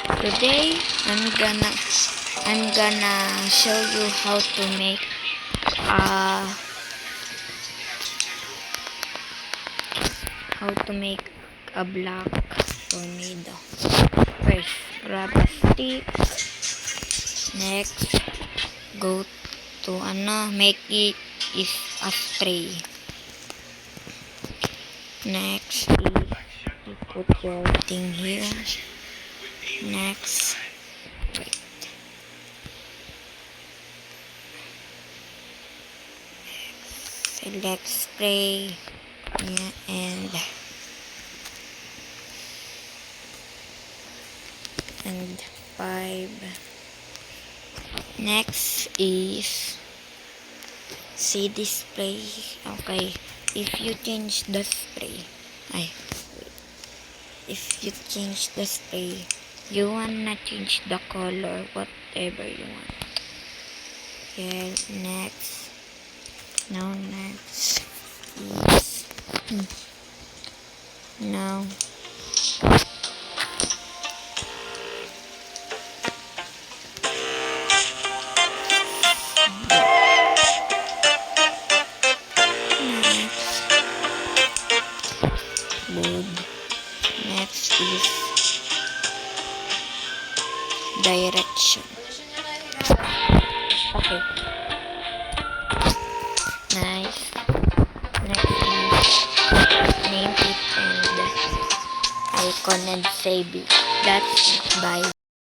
Today I'm gonna show you how to make a black tornado. First, grab a stick. Next, go to make it is a spray. Next is you put your thing here. Next, wait. Select spray, yeah, and 5. Next is see display. Okay, if you change the spray, if you change the spray, you wanna change the color, whatever you want. Okay, next. Now next is now load. Next is direction. Okay. Nice. Next is name it and icon and save it. That's bye.